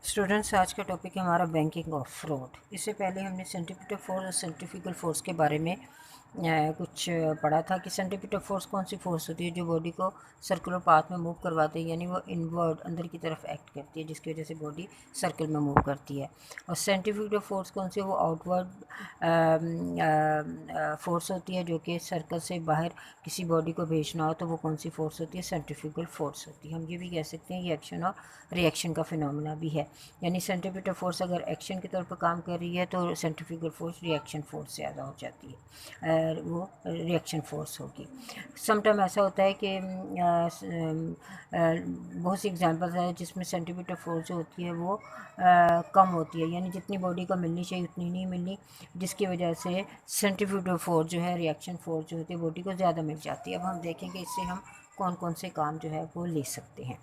Students, आज का topic है हमारा बैंकिंग ऑफ फ्रॉड। इससे पहले हमने सेंट्रीपिटल फोर्स और सेंट्रीफ्यूगल फोर्स के बारे में कुछ पढ़ा था कि सेंट्रीपिटल फोर्स कौन सी फोर्स होती है जो बॉडी को सर्कुलर पाथ में मूव करवाती है, यानी वो इनवर्ड अंदर की तरफ एक्ट करती है, जिसकी वजह से बॉडी सर्कल में मूव करती है। और सेंट्रीफ्यूगल फोर्स कौन सी है, वो आउटवर्ड फोर्स होती है जो कि सर्कल से बाहर किसी बॉडी को भेजना हो तो वो कौन सी फोर्स होती है, सेंट्रीफ्यूगल फोर्स होती है। हम ये भी कह सकते हैं ये एक्शन और रिएक्शन का फिनोमेना भी है, यानी सेंट्रीपिटल फोर्स अगर एक्शन की तौर पर काम कर रही है तो सेंट्रीफ्यूगल फोर्स रिएक्शन फोर्स से ज़्यादा हो जाती है, वो रिएक्शन फोर्स होगी। समटाइम ऐसा होता है कि बहुत सी एग्जांपल्स है जिसमें सेंट्रीपिटल फोर्स जो होती है वो कम होती है, यानी जितनी बॉडी को मिलनी चाहिए उतनी नहीं मिलनी, जिसकी वजह से सेंट्रीफ्यूगल फोर्स जो है, रिएक्शन फोर्स जो होती है बॉडी को ज़्यादा मिल जाती है। अब हम देखेंगे इससे हम कौन कौन से काम जो है वो ले सकते हैं।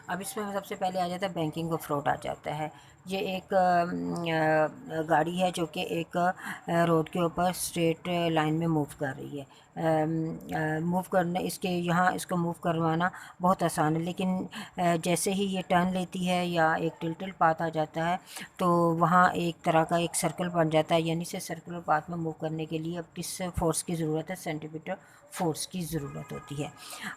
अब इसमें सबसे पहले आ जाता है बैंकिंग ऑफ फ्रॉड आ जाता है। ये एक गाड़ी है जो कि एक रोड के ऊपर स्ट्रेट लाइन में मूव कर रही है। मूव करने इसके यहाँ इसको मूव करवाना बहुत आसान है, लेकिन जैसे ही ये टर्न लेती है या एक टिल्टेड पाथ आ जाता है तो वहाँ एक तरह का एक सर्कल बन जाता है, यानी से सर्कुलर पाथ में मूव करने के लिए अब किस फोर्स की ज़रूरत है, सेंटीमीटर फोर्स की ज़रूरत होती है।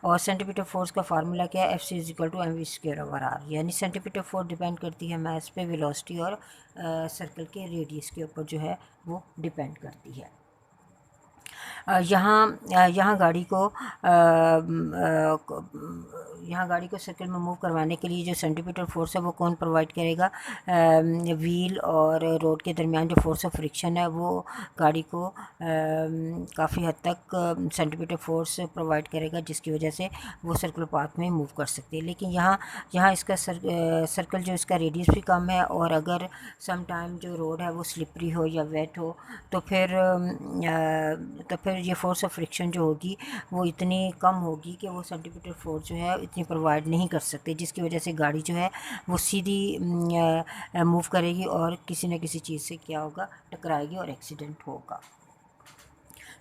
और सेंटीमीटर फोर्स का फार्मूला क्या है, Fc=mv²/r, यानी सेंटीमीटर फोर्स डिपेंड करती है मास पे, वेलोसिटी और सर्कल के रेडियस के ऊपर जो है वो डिपेंड करती है। यहाँ गाड़ी को सर्कल में मूव करवाने के लिए जो सेंटीमीटर फोर्स है वो कौन प्रोवाइड करेगा, व्हील और रोड के दरमियान जो फोर्स ऑफ फ्रिक्शन है वो गाड़ी को काफ़ी हद तक सेंटीमीटर फोर्स प्रोवाइड करेगा, जिसकी वजह से वो सर्कुलर पाथ में मूव कर सकती है। लेकिन यहाँ इसका सर्कल जो इसका रेडियस भी कम है, और अगर सम टाइम जो रोड है वो स्लिपरी हो या वेट हो तो फिर ये फोर्स ऑफ फ्रिक्शन जो होगी वो इतनी कम होगी कि वो सेंटीमीटर फोर्स जो है इतनी प्रोवाइड नहीं कर सकते, जिसकी वजह से गाड़ी जो है वो सीधी मूव करेगी और किसी न किसी चीज़ से क्या होगा, टकराएगी और एक्सीडेंट होगा।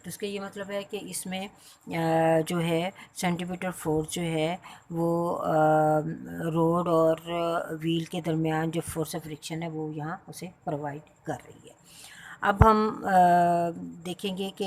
तो इसका ये मतलब है कि इसमें जो है सेंटीमीटर फोर्स जो है वो रोड और व्हील के दरमियान जो फोर्स ऑफ फ्रिक्शन है वो यहाँ उसे प्रोवाइड कर रही है। अब हम देखेंगे कि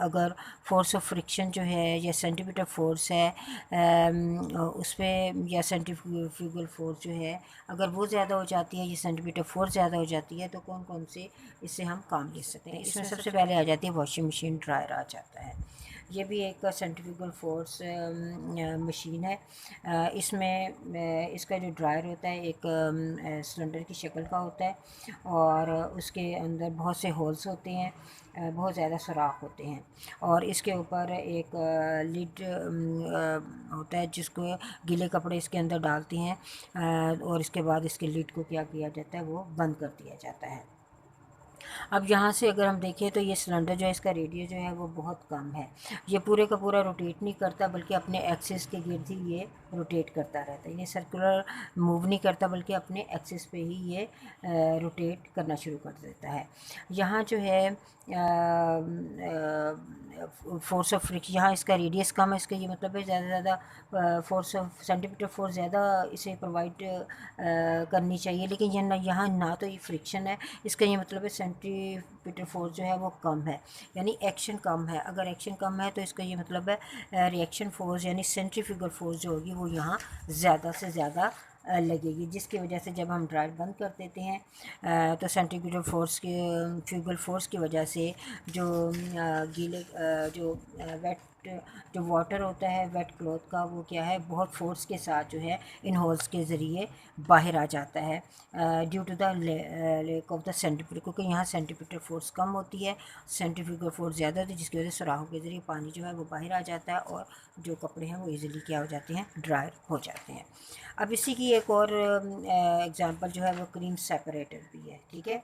अगर फोर्स ऑफ फ्रिक्शन जो है या सेंटीमीटर फोर्स है उस पर, या सेंट्रीफ्यूगल फोर्स जो है अगर वो ज़्यादा हो जाती है या सेंटीमीटर फोर्स ज़्यादा हो जाती है तो कौन कौन से इससे हम काम ले सकते हैं। इसमें सबसे पहले आ जाती है वॉशिंग मशीन, ड्रायर आ जाता है। ये भी एक सेंट्रीफ्यूगल फोर्स मशीन है। इसमें इसका जो ड्रायर होता है एक सिलेंडर की शक्ल का होता है, और उसके अंदर बहुत से होल्स होते हैं, बहुत ज़्यादा सुराख होते हैं, और इसके ऊपर एक लिड होता है जिसको गीले कपड़े इसके अंदर डालते हैं, और इसके बाद इसके लिड को क्या किया जाता है, वो बंद कर दिया जाता है। अब यहाँ से अगर हम देखें तो ये सिलेंडर जो है इसका रेडियस जो है वो बहुत कम है, ये पूरे का पूरा रोटेट नहीं करता बल्कि अपने एक्सिस के गिर्द ही ये रोटेट करता रहता है, ये सर्कुलर मूव नहीं करता बल्कि अपने एक्सिस पे ही ये रोटेट करना शुरू कर देता है। यहाँ जो है फोर्स ऑफ फ्रिक्शन, यहाँ इसका रेडियस कम है, इसका ये मतलब है ज़्यादा से ज़्यादा फोर्स ऑफ सेंटीमीटर फोर्स ज़्यादा इसे प्रोवाइड करनी चाहिए, लेकिन यहाँ ना तो ये फ्रिक्शन है, इसका ये मतलब है सेंटीमीटर फोर्स जो है वो कम है, यानी एक्शन कम है। अगर एक्शन कम है तो इसका ये मतलब है रिएक्शन फोर्स यानी सेंट्रीफ्यूगल फोर्स जो होगी वो यहाँ ज़्यादा से ज़्यादा लगेगी, जिसकी वजह से जब हम ड्राइव बंद कर देते हैं तो सेंट्रीफ्यूगल फोर्स के फ्यूगल फोर्स की वजह से जो गीले जो वेट जो वाटर होता है वेट क्लॉथ का, वो क्या है बहुत फोर्स के साथ जो है इन होल्स के ज़रिए बाहर आ जाता है due to the lack of the centimetre, क्योंकि यहाँ सेंटीमीटर फोर्स कम होती है, सेंट्रीफ्यूगल फोर्स ज़्यादा होती है, जिसकी वजह से सुराखों के ज़रिए पानी जो है वो बाहर आ जाता है और जो कपड़े हैं वो इजीली क्या हो जाते हैं, ड्रायर हो जाते हैं। अब इसी की एक और एग्जांपल जो है वो क्रीम सेपरेटर भी है, ठीक है।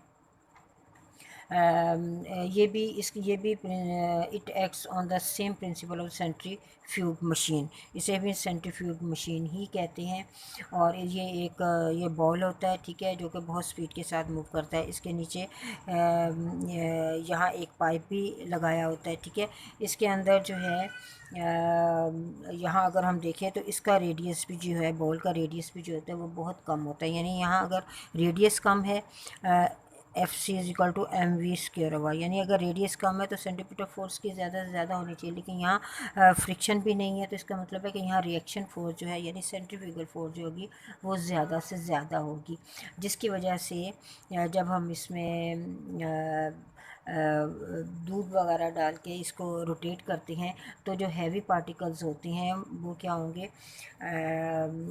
ये भी it acts on the same principle of centrifuge machine, इसे भी सेंट्रीफ्यूग मशीन ही कहते हैं। और ये बॉल होता है, ठीक है, जो कि बहुत स्पीड के साथ मूव करता है। इसके नीचे यहाँ एक पाइप भी लगाया होता है, ठीक है। इसके अंदर जो है यहाँ अगर हम देखें तो इसका रेडियस भी जो है, बॉल का रेडियस भी जो होता है वो बहुत कम होता है। यानी यहाँ अगर रेडियस कम है, F C is equal to M V स्क्र हुआ, यानी अगर रेडियस कम है तो सेंटीमीटर फोर्स की ज़्यादा से ज़्यादा होनी चाहिए, लेकिन यहाँ फ्रिक्शन भी नहीं है, तो इसका मतलब है कि यहाँ रिएक्शन फोर्स जो है यानी सेंट्रीफ्यूगल फोर्स जो होगी वो ज़्यादा से ज़्यादा होगी, जिसकी वजह से जब हम इसमें दूध वगैरह डाल के इसको रोटेट करते हैं तो जो हैवी पार्टिकल्स होते हैं वो क्या होंगे,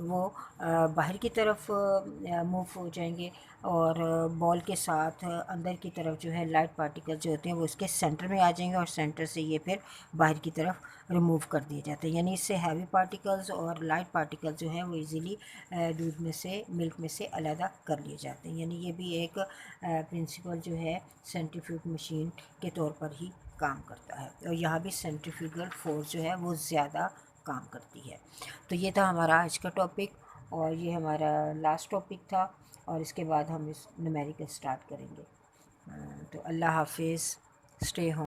वो बाहर की तरफ मूव हो जाएंगे, और बॉल के साथ अंदर की तरफ जो है लाइट पार्टिकल्स जो होते हैं वो इसके सेंटर में आ जाएंगे, और सेंटर से ये फिर बाहर की तरफ रिमूव कर दिए जाते हैं। यानी इससे हैवी पार्टिकल्स और लाइट पार्टिकल्स जो हैं वो इजीली दूध में से, मिल्क में से अलग कर लिए जाते हैं। यानी ये भी एक प्रिंसिपल जो है सेंट्रीफ्यूग मशीन के तौर पर ही काम करता है, और यहाँ भी सेंट्रीफ्यूगल फोर्स जो है वो ज़्यादा काम करती है। तो ये था हमारा आज का टॉपिक, और ये हमारा लास्ट टॉपिक था, और इसके बाद हम इस न्यूमेरिकल स्टार्ट करेंगे। तो अल्लाह हाफिज़, स्टे होम।